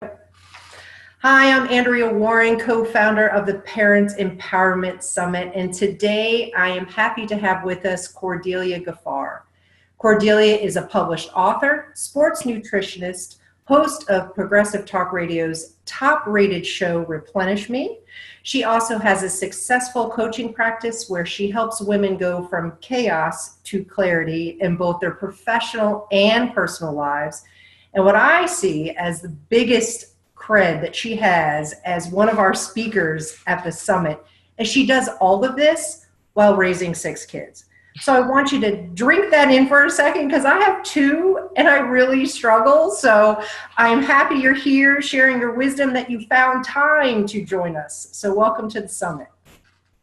Hi, I'm Andrea Warren, co-founder of the Parents Empowerment Summit, and today I am happy to have with us Cordelia Gaffar. Cordelia is a published author, sports nutritionist, host of Progressive Talk Radio's top-rated show, Replenish Me. She also has a successful coaching practice where she helps women go from chaos to clarity in both their professional and personal lives. And what I see as the biggest cred that she has as one of our speakers at the summit is she does all of this while raising 6 kids. So I want you to drink that in for a second because I have 2 and I really struggle. So I'm happy you're here sharing your wisdom that you found time to join us. So welcome to the summit.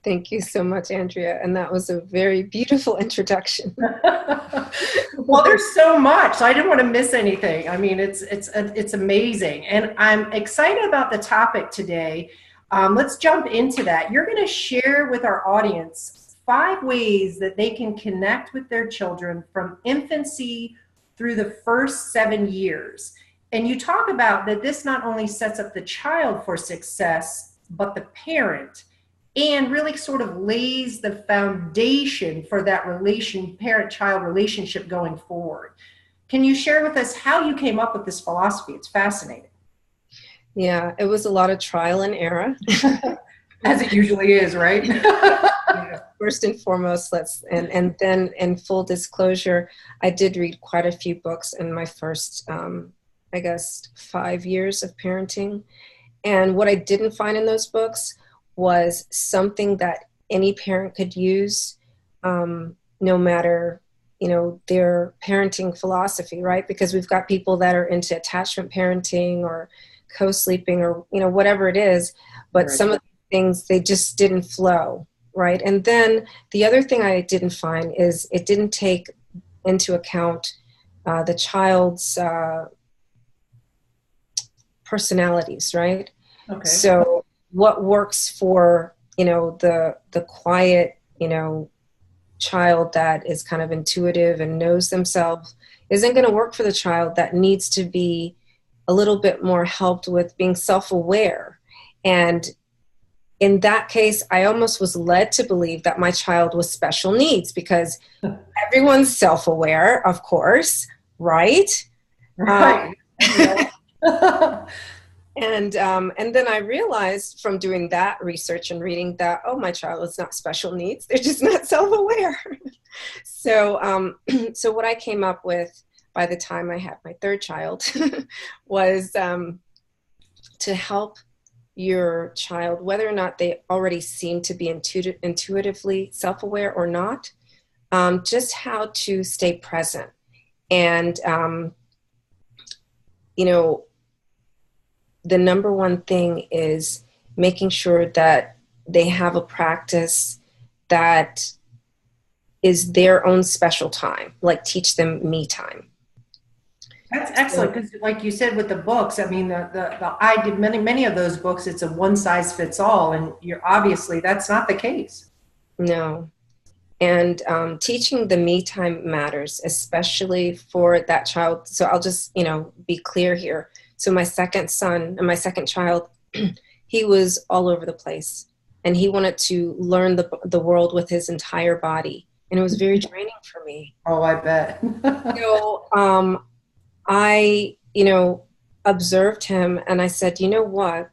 Thank you so much, Andrea. And that was a very beautiful introduction. Well, there's so much, so I didn't want to miss anything. I mean, it's amazing. And I'm excited about the topic today. Let's jump into that. You're going to share with our audience 5 ways that they can connect with their children from infancy through the first 7 years. And you talk about that this not only sets up the child for success, but the parent, and really sort of lays the foundation for that parent-child relationship going forward. Can you share with us how you came up with this philosophy? It's fascinating. Yeah, it was a lot of trial and error. As it usually is, right? Yeah, first and foremost, and then in full disclosure, I did read quite a few books in my first, 5 years of parenting. And what I didn't find in those books was something that any parent could use, no matter, their parenting philosophy, right? Because we've got people that are into attachment parenting or co-sleeping or, whatever it is, but Right. some of the things, they just didn't flow, right? And then the other thing I didn't find is it didn't take into account the child's personalities, right? Okay. So what works for, the quiet, child that is kind of intuitive and knows themselves isn't going to work for the child that needs to be a little bit more helped with being self-aware. And in that case, I almost was led to believe that my child was special needs because everyone's self-aware, of course, right? Right. And then I realized from doing that research and reading that, oh, my child is not special needs. They're just not self-aware. So what I came up with by the time I had my 3rd child was to help your child, whether or not they already seem to be intuitively self-aware or not, just how to stay present. And, the number one thing is making sure that they have a practice that is their own special time, like teach them me time. That's excellent because, like you said, with the books, I mean, I did many of those books. It's a one size fits all, and you're obviously that's not the case. No. And teaching the me time matters, especially for that child. So I'll just, be clear here. So my second son and my second child, he was all over the place. And he wanted to learn the world with his entire body. And it was very draining for me. Oh, I bet. So I, observed him and I said, you know what?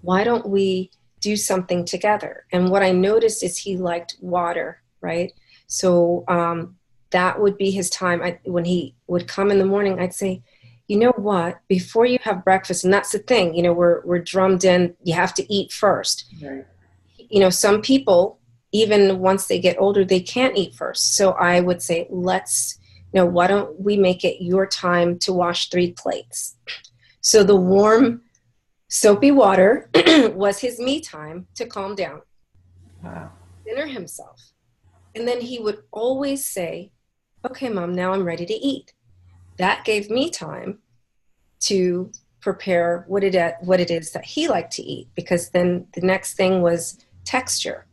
Why don't we do something together? And what I noticed is he liked water, right? So that would be his time. When he would come in the morning, I'd say, you know what, before you have breakfast, and that's the thing, we're drummed in, you have to eat first. Right. Some people, even once they get older, they can't eat first. So I would say, why don't we make it your time to wash 3 plates? So the warm, soapy water was his me time to calm down, Wow. center himself. And then he would always say, okay, Mom, now I'm ready to eat. That gave me time to prepare what it is that he liked to eat, because then the next thing was texture.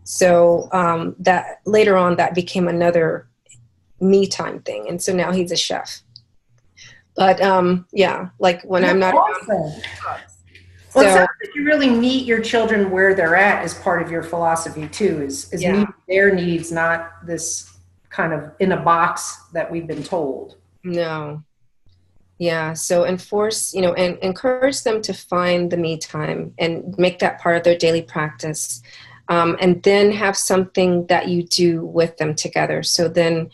So that later on, that became another me time thing. And so now he's a chef. But yeah, like when That's I'm not around. awesome. Well, it So sounds like you really meet your children where they're at as part of your philosophy too, is yeah, meeting their needs, not this kind of in a box that we've been told. no. Yeah, so enforce, and encourage them to find the me time and make that part of their daily practice. And then have something that you do with them together. So then,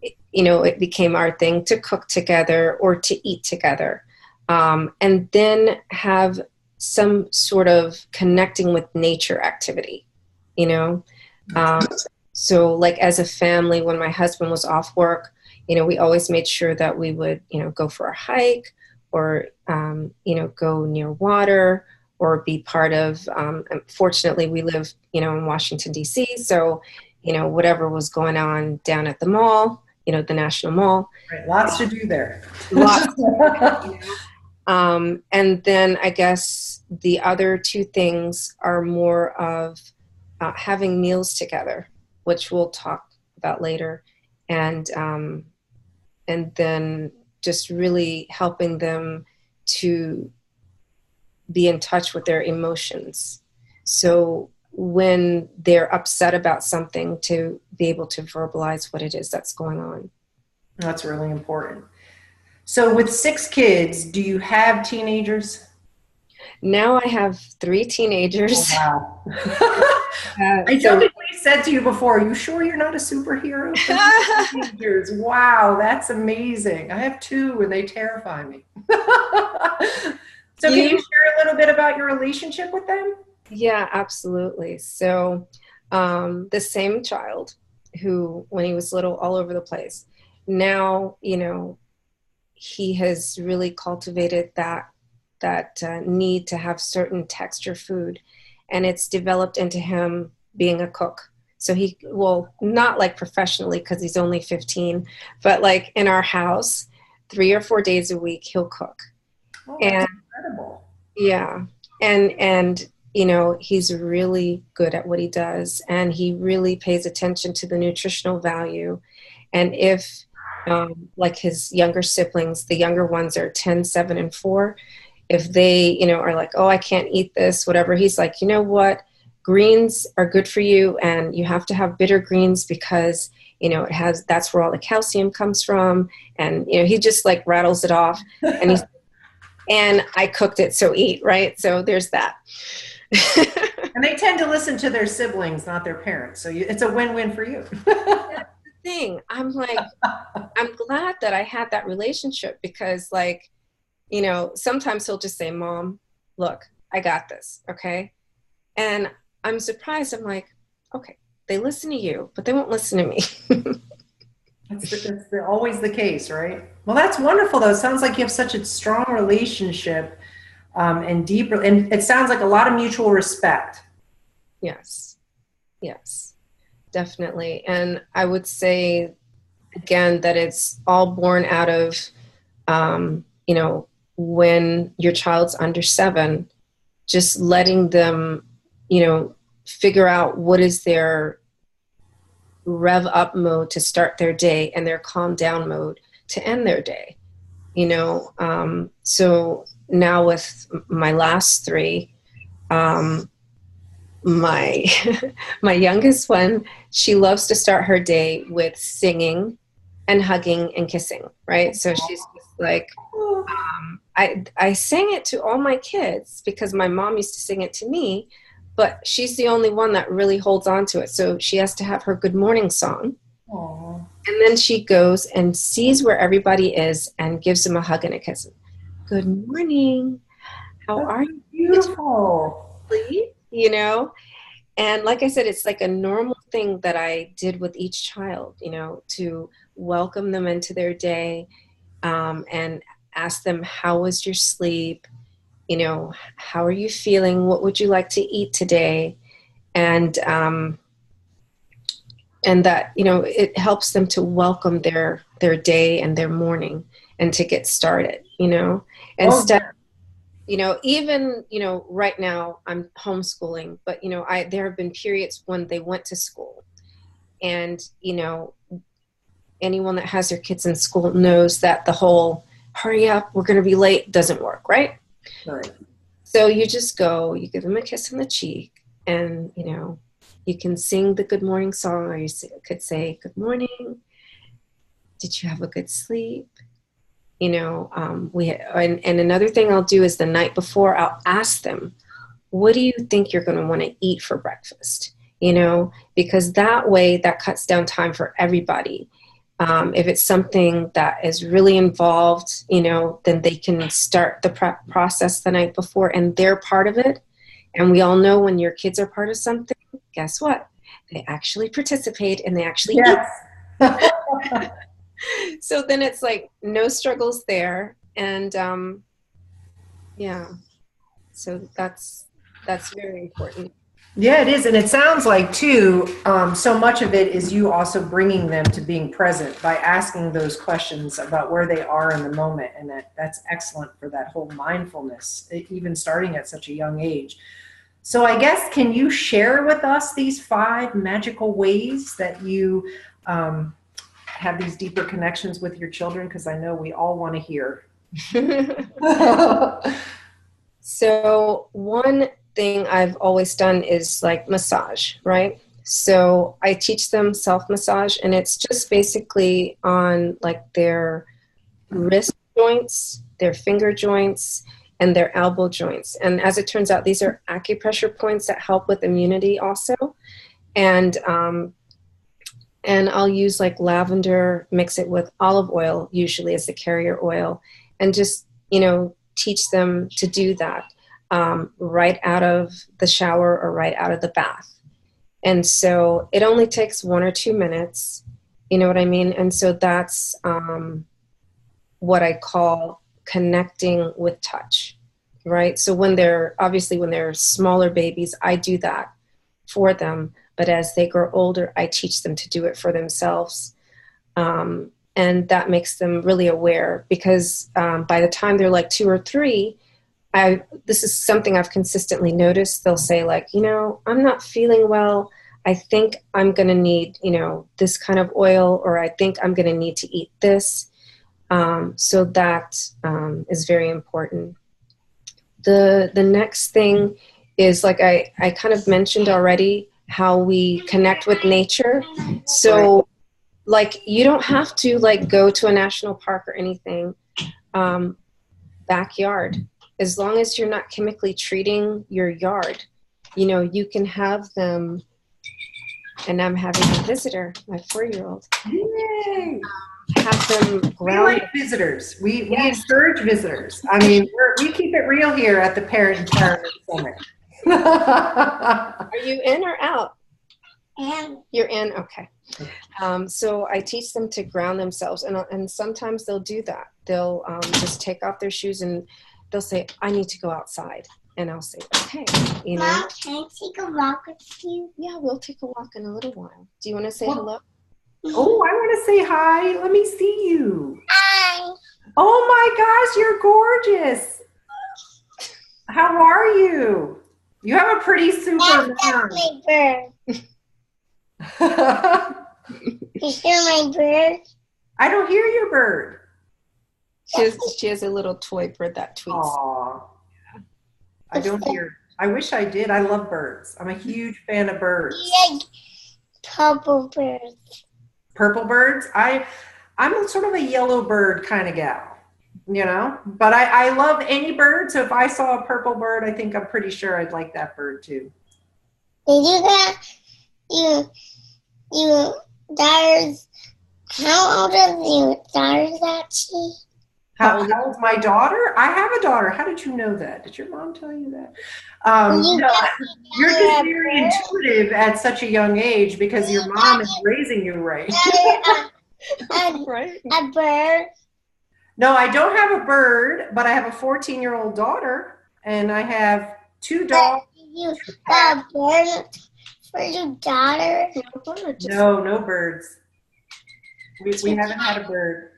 it became our thing to cook together or to eat together. And then have some sort of connecting with nature activity, you know? Um, so like as a family, when my husband was off work, we always made sure that we would, go for a hike or, go near water or be part of, fortunately we live, in Washington, DC. So, whatever was going on down at the mall, the National Mall. Right, lots to do there. Lots. And then I guess the other two things are more of having meals together, which we'll talk about later, and then just really helping them to be in touch with their emotions. So when they're upset about something, to be able to verbalize what it is that's going on. That's really important. So with 6 kids, do you have teenagers? Now I have 3 teenagers. Oh, wow. I jokingly said to you before, are you sure you're not a superhero? Teenagers. Wow, that's amazing. I have 2 and they terrify me. So can you share a little bit about your relationship with them? Yeah, absolutely. So the same child who, when he was little, all over the place. Now, he has really cultivated that need to have certain texture food, and it's developed into him being a cook. So not like professionally because he's only 15, but like in our house, 3 or 4 days a week, he'll cook. Oh, that's incredible. Yeah. And he's really good at what he does, and he really pays attention to the nutritional value. And if, like his younger siblings, the younger ones are 10, 7, and 4, if they, are like, oh, I can't eat this, whatever, he's like, you know what? Greens are good for you, and you have to have bitter greens because, that's where all the calcium comes from. And, he just like rattles it off. And I cooked it, so eat, right? So there's that. And they tend to listen to their siblings, not their parents. So it's a win-win for you. That's the thing. I'm like, I'm glad that I had that relationship because, like, sometimes he'll just say, Mom, look, I got this, okay? And I'm surprised. I'm like, okay, they listen to you, but they won't listen to me. That's always the case, right? Well, that's wonderful, though. It sounds like you have such a strong relationship and deeper, and it sounds like a lot of mutual respect. Yes, definitely. And I would say, again, that it's all born out of, when your child's under 7, just letting them, figure out what is their rev up mode to start their day and their calm down mode to end their day. So now with my last 3, my my youngest one, she loves to start her day with singing and hugging and kissing, right? So she's just like, I sang it to all my kids because my mom used to sing it to me, but she's the only one that really holds on to it. So she has to have her good morning song. Aww. And then she goes and sees where everybody is and gives them a hug and a kiss. Good morning. How are you? Beautiful. And like I said, it's like a normal thing that I did with each child, to welcome them into their day, and ask them, how was your sleep? How are you feeling? What would you like to eat today? And that, it helps them to welcome their day and their morning and to get started, instead, even, right now I'm homeschooling, but, there have been periods when they went to school, and, anyone that has their kids in school knows that the whole hurry up, we're going to be late, doesn't work, right? Right. So you just go, you give them a kiss on the cheek, and, you know, you can sing the good morning song, or you could say, good morning. Did you have a good sleep? You know, and another thing I'll do is the night before, I'll ask them, what do you think you're going to want to eat for breakfast? You know, because that way that cuts down time for everybody. If it's something that is really involved, you know, then they can start the prep process the night before and they're part of it. And we all know when your kids are part of something, guess what? They actually participate and they actually Yes. eat. So then it's like no struggles there. And yeah, so that's very important. Yeah, it is. And it sounds like, too, so much of it is you also bringing them to being present by asking those questions about where they are in the moment. And that's excellent for that whole mindfulness, even starting at such a young age. So I guess, can you share with us these 5 magical ways that you have these deeper connections with your children? Because I know we all want to hear. So one thing I've always done is like massage, right? So I teach them self-massage, and it's just basically on like their wrist joints, their finger joints, and their elbow joints. And as it turns out, these are acupressure points that help with immunity also. And I'll use like lavender, mix it with olive oil, usually as the carrier oil, and just, you know, teach them to do that right out of the shower or right out of the bath. And so it only takes 1 or 2 minutes, you know what I mean? And so that's what I call connecting with touch, right? So when they're smaller babies, I do that for them. But as they grow older, I teach them to do it for themselves. And that makes them really aware, because by the time they're like 2 or 3, this is something I've consistently noticed. They'll say like, you know, I'm not feeling well. I think I'm going to need, you know, this kind of oil, or I think I'm going to need to eat this. So that is very important. The next thing is, like I kind of mentioned already, how we connect with nature. So like, you don't have to like go to a national park or anything. Backyard, as long as you're not chemically treating your yard, you know, you can have them. And I'm having a visitor, my 4-year-old. Yay! Have them ground. We like visitors. We encourage visitors. I mean, we keep it real here at the Parent Empowerment Summit. Are you in or out? And You're in? Okay. So I teach them to ground themselves, and sometimes they'll do that. They'll just take off their shoes and they'll say, I need to go outside. And I'll say, okay, you know. Mom, can I take a walk with you? Yeah, we'll take a walk in a little while. Do you want to say hello? Oh, I want to say hi. Let me see you. Hi. Oh my gosh, you're gorgeous. How are you? You have a pretty super That's mom. my bird. You hear my bird? I don't hear your bird. She has a little toy bird that tweets. Aw. I don't hear. I wish I did. I love birds. I'm a huge fan of birds. Like purple birds. Purple birds? I'm sort of a yellow bird kind of gal, you know? But I love any bird, so if I saw a purple bird, I think I'm pretty sure I'd like that bird too. They do that. You daughters. How old is your daughters actually? How old's my daughter? I have a daughter. How did you know that? Did your mom tell you that? You're just very intuitive at such a young age because your mom is raising you right. Right. A bird. No, I don't have a bird, but I have a 14-year-old daughter, and I have 2 dogs. You have a bird for your daughter? No birds. We haven't had a bird.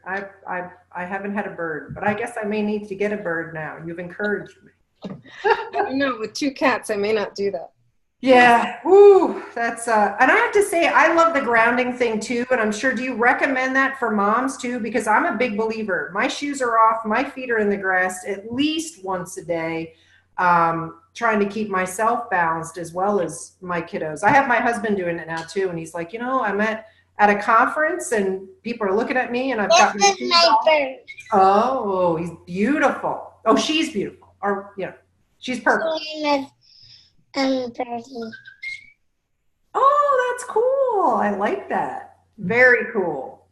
I haven't had a bird, but I guess I may need to get a bird now. You've encouraged me. I don't know, with 2 cats, I may not do that. Yeah, woo, that's and I have to say I love the grounding thing too, and I'm sure, do you recommend that for moms too? Because I'm a big believer. My shoes are off, my feet are in the grass at least once a day, trying to keep myself balanced as well as my kiddos. I have my husband doing it now too, and he's like, I'm at a conference and people are looking at me and I've got This my is shoes my off. bird. Oh, he's beautiful. Oh, she's beautiful. Or she's perfect. Her name is Birdie. Oh, that's cool. I like that. Very cool.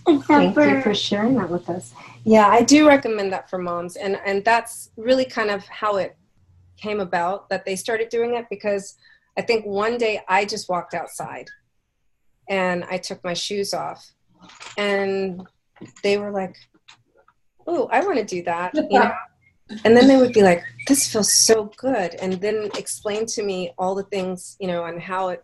It's a Thank you bird. for sharing that with us. Yeah, I do recommend that for moms. And that's really kind of how it came about, that they started doing it, because I think one day I just walked outside and I took my shoes off and they were like, "Oh, I want to do that," And then they would be like, "This feels so good," and then explain to me all the things, and how it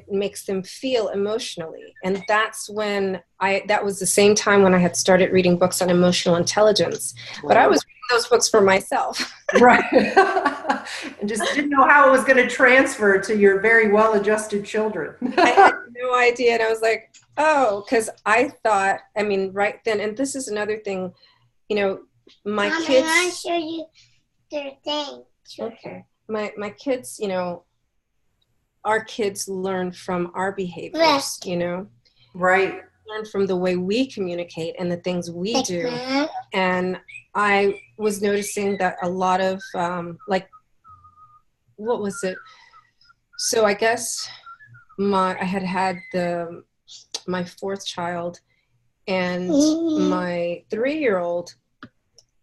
makes them feel emotionally. And that's when that was the same time when I had started reading books on emotional intelligence. But I was reading those books for myself. Right. And just didn't know how it was going to transfer to your very well-adjusted children. I had no idea. And I was like, oh, because I thought, right then, and this is another thing, my Mom, kids. I want to show you their thing. Okay. My kids, our kids learn from our behaviors, Yes. Right. learn from the way we communicate and the things we Like do. that. And I was noticing that a lot of, what was it? So I guess I had my fourth child, and my 3-year-old,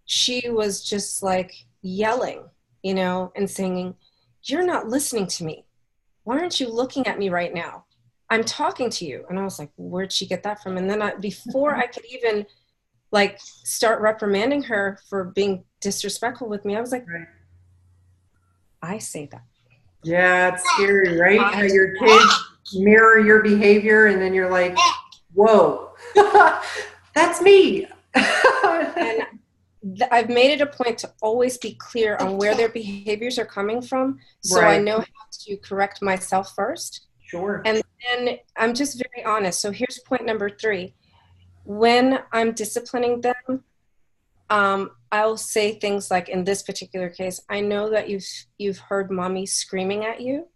she was just like yelling, and singing, "You're not listening to me. Why aren't you looking at me right now? I'm talking to you." And I was like, where'd she get that from? And then before I could even start reprimanding her for being disrespectful with me, I was like, Right. I say that. Yeah, it's scary, right? How your kids mirror your behavior and then you're like, whoa, that's me. And I've made it a point to always be clear on where their behaviors are coming from, so Right. I know how to correct myself first. Sure. And then I'm just very honest. So here's point number 3. When I'm disciplining them, I'll say things like, in this particular case, "I know that you've heard mommy screaming at you,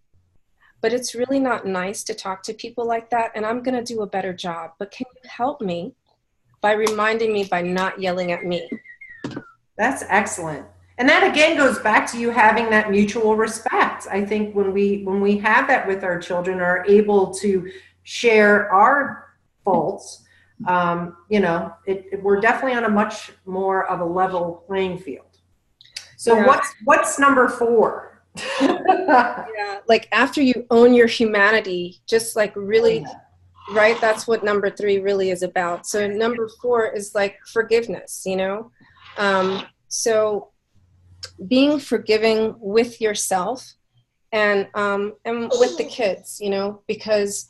but it's really not nice to talk to people like that, and I'm going to do a better job. But can you help me by reminding me by not yelling at me?" That's excellent. And that again goes back to you having that mutual respect. I think when we have that with our children, are able to share our faults, we're definitely on a much more of a level playing field. So Yeah. what's number 4? Yeah, after you own your humanity, just really, right? That's what number 3 really is about. So number 4 is forgiveness, so being forgiving with yourself and with the kids, because,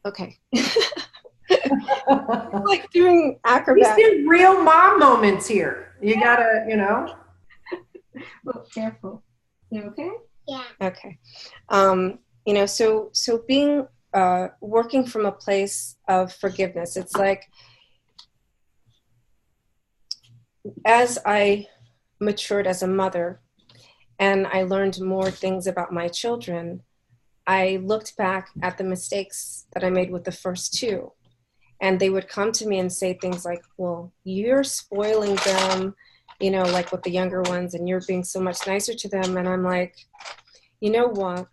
okay. Doing acrobats. These are real mom moments here. You gotta, Well, careful. You okay? Yeah. Okay. So being working from a place of forgiveness, it's as I matured as a mother and I learned more things about my children, I looked back at the mistakes that I made with the first 2, and they would come to me and say things like, "Well, you're spoiling them, with the younger ones, and you're being so much nicer to them." And I'm like, you know what?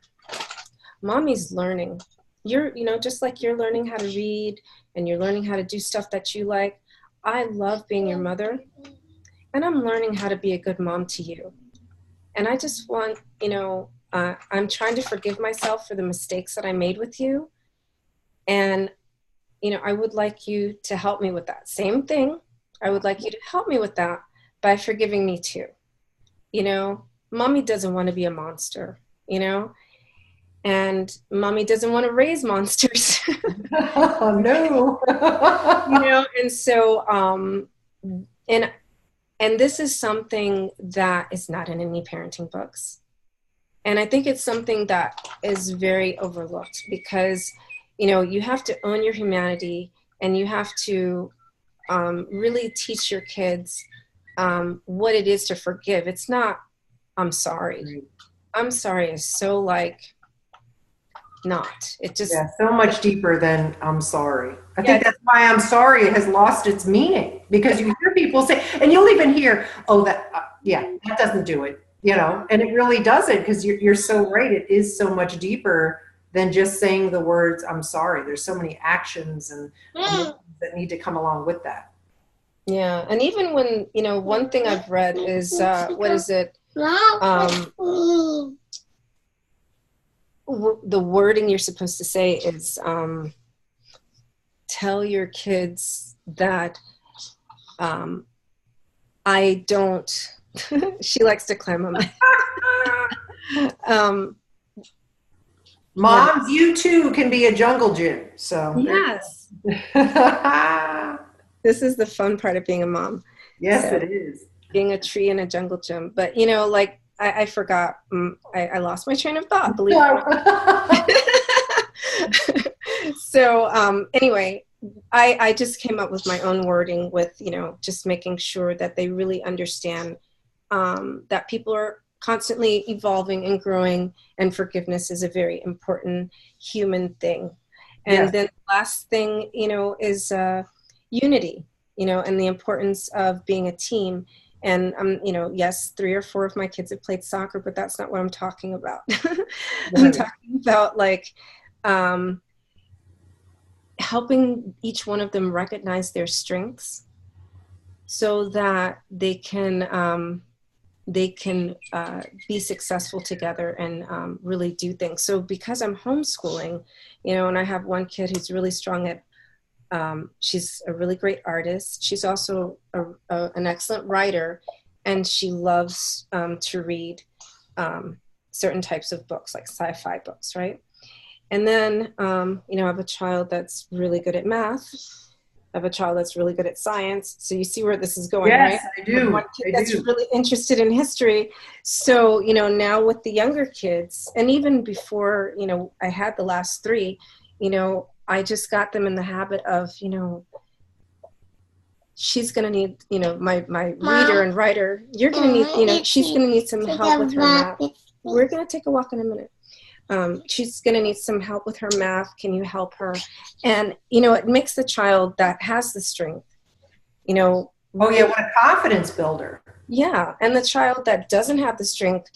Mommy's learning. You're, just like you're learning how to read and you're learning how to do stuff that you like. I love being your mother, and I'm learning how to be a good mom to you. And I just want, I'm trying to forgive myself for the mistakes that I made with you. And, I would like you to help me with that. Same thing. I would like you to help me with that by forgiving me too. Mommy doesn't want to be a monster, and mommy doesn't want to raise monsters. Oh, no. And so, and this is something that is not in any parenting books. And I think it's something that is very overlooked because, you have to own your humanity, and you have to really teach your kids what it is to forgive. It's not, I'm sorry. I'm sorry is so not. It just, Yeah, so much deeper than I'm sorry. I Yeah. think that's why I'm sorry has lost its meaning, because you hear people say, and you'll even hear, oh, that doesn't do it, and it really doesn't, because you're so right. It is so much deeper than just saying the words, I'm sorry. There's so many actions and emotions that need to come along with that. yeah. And even when, one thing I've read is, what is it? The wording you're supposed to say is, tell your kids that I don't, she likes to climb on my, Moms, you too can be a jungle gym. So yes, this is the fun part of being a mom. Yes, So, it is. being a tree in a jungle gym. But, I forgot, I lost my train of thought, believe it or not. So anyway, I just came up with my own wording with, just making sure that they really understand that people are constantly evolving and growing, and forgiveness is a very important human thing. And Yes. then the last thing, is unity, and the importance of being a team. And yes, 3 or 4 of my kids have played soccer, but that's not what I'm talking about. I'm talking about helping each one of them recognize their strengths so that they can be successful together and really do things. So because I'm homeschooling, and I have one kid who's really strong at, she's a really great artist. She's also an excellent writer, and she loves to read certain types of books, like sci-fi books, right? And then, I have a child that's really good at math. I have a child that's really good at science. So you see where this is going, Yes, right? I do. One kid that's really interested in history. So, now with the younger kids, and even before, I had the last 3, I just got them in the habit of, she's going to need, my reader and writer, you're going to need, she's going to need some help with her math. We're going to take a walk in a minute. She's going to need some help with her math. Can you help her? And, it makes the child that has the strength, Oh yeah, what a confidence builder. Yeah. And the child that doesn't have the strength,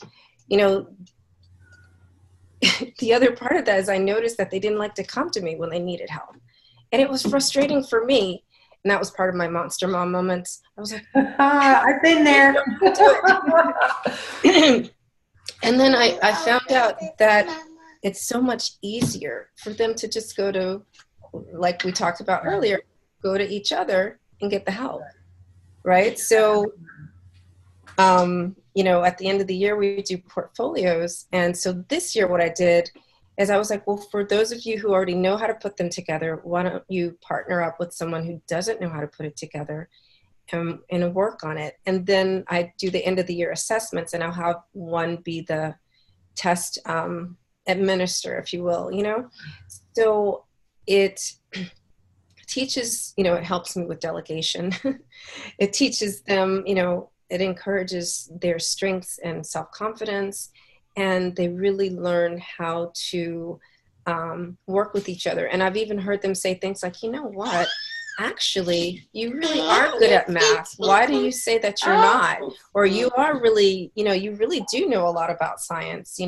the other part of that is I noticed that they didn't like to come to me when they needed help. And it was frustrating for me. And that was part of my monster mom moments. I was like, I've been there. And then I found out that it's so much easier for them to just go to, like we talked about earlier, go to each other and get the help, right? So, at the end of the year, we do portfolios. And so this year what I did is I was like, well, for those of you who already know how to put them together, why don't you partner up with someone who doesn't know how to put it together and work on it. And then I do the end of the year assessments, and I'll have one be the test administrator, if you will, So it teaches, it helps me with delegation. It teaches them, it encourages their strengths and self-confidence, and they really learn how to work with each other. And I've even heard them say things like, what? Actually, you really are good at math. Why do you say that you're not? Or you are really, you really do know a lot about science,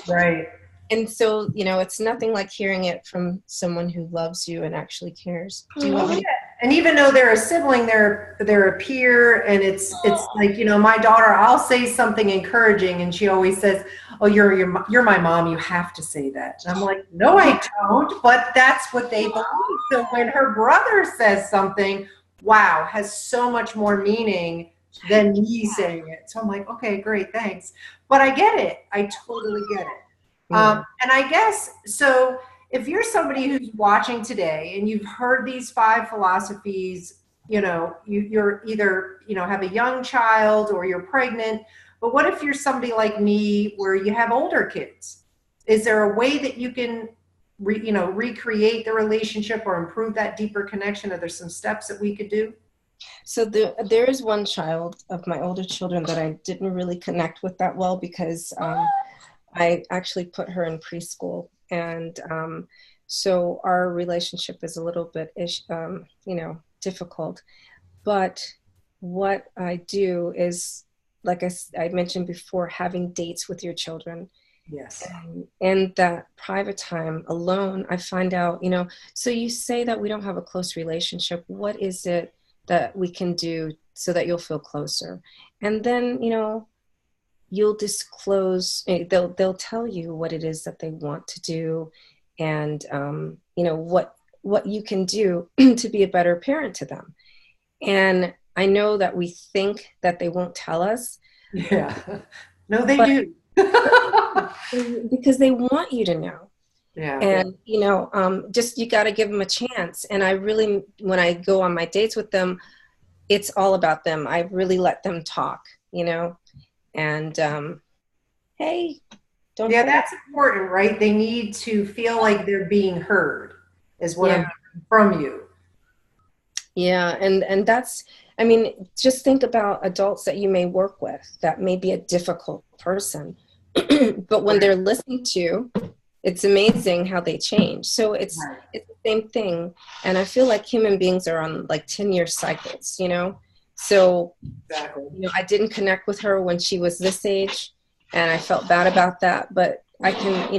Right. And so, it's nothing like hearing it from someone who loves you and actually cares. Do you want me to? And even though they're a sibling, they're a peer, and it's like, my daughter, I'll say something encouraging, and she always says, oh, you're my mom, you have to say that. And I'm like, no, I don't, but that's what they believe. So when her brother says something, wow, has so much more meaning than me saying it. So I'm like, okay, great, thanks. But I get it. I totally get it. And I guess, so if you're somebody who's watching today and you've heard these 5 philosophies, you're either, have a young child or you're pregnant, But what if you're somebody like me where you have older kids? Is there a way that you can recreate the relationship or improve that deeper connection? Are there some steps that we could do? So there is one child of my older children that I didn't really connect with that well because I actually put her in preschool. And so our relationship is a little bit, difficult. But what I do is, like I mentioned before, having dates with your children. Yes. And that private time alone, I find out, so you say that we don't have a close relationship. What is it that we can do so that you'll feel closer? And then, you'll disclose, they'll tell you what it is that they want to do and, what you can do to be a better parent to them. And I know that we think that they won't tell us. Yeah. No, they do. Because they want you to know. Yeah. And, just you got to give them a chance. And I really, when I go on my dates with them, it's all about them. I really let them talk, and, hey, don't. Yeah, that's important, right? They need to feel like they're being heard is what I'm hearing from you. Yeah. And that's, just think about adults that you may work with that may be a difficult person. But when they're listened to, it's amazing how they change. So it's the same thing. And I feel like human beings are on like 10-year cycles, So, I didn't connect with her when she was this age and I felt bad about that. But I can,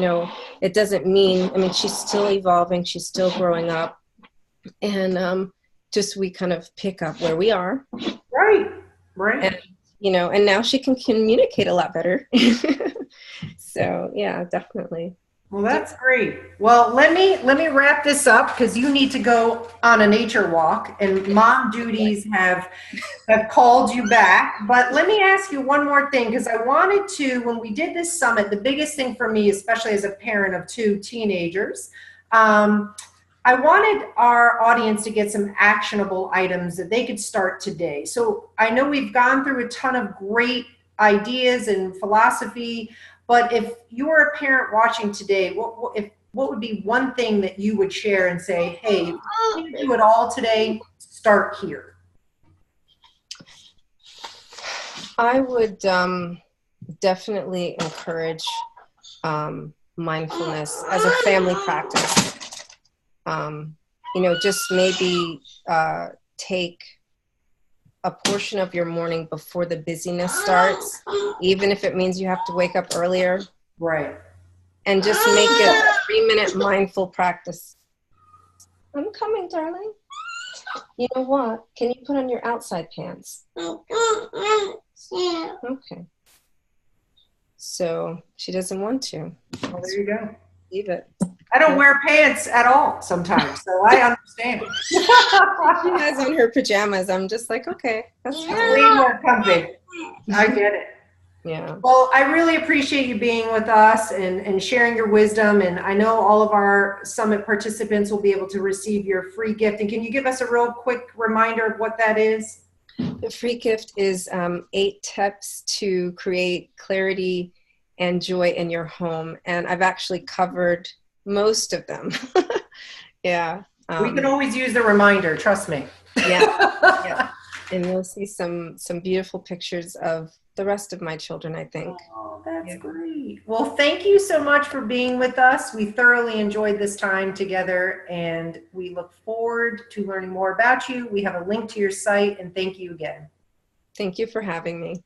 it doesn't mean, she's still evolving. She's still growing up. And just we kind of pick up where we are. Right. And, and now she can communicate a lot better. So yeah, definitely. Well, that's great. Well, let me wrap this up because you need to go on a nature walk and mom duties have called you back. But let me ask you one more thing because I wanted to, when we did this summit, the biggest thing for me, especially as a parent of 2 teenagers, I wanted our audience to get some actionable items that they could start today. So I know we've gone through a ton of great ideas and philosophy, but if you were a parent watching today, what would be one thing that you would share and say, hey, if you do it all today, start here? I would definitely encourage mindfulness as a family practice. Just maybe take a portion of your morning before the busyness starts, even if it means you have to wake up earlier. Right. And just make it a 3-minute mindful practice. I'm coming, darling. You know what? Can you put on your outside pants? Okay. So she doesn't want to. Well, there you go. Leave it. I don't wear pants at all sometimes, so I understand. She has on her pajamas. I'm just like, okay, that's fine. Way more comfy. I get it. Yeah. Well, I really appreciate you being with us and sharing your wisdom. And I know all of our summit participants will be able to receive your free gift. And can you give us a real quick reminder of what that is? The free gift is 8 tips to create clarity and joy in your home. And I've actually covered most of them. Yeah. We can always use the reminder, trust me. Yeah. And you'll see some beautiful pictures of the rest of my children, I think. Oh, that's great. Well, thank you so much for being with us. We thoroughly enjoyed this time together and we look forward to learning more about you. We have a link to your site and thank you again. Thank you for having me.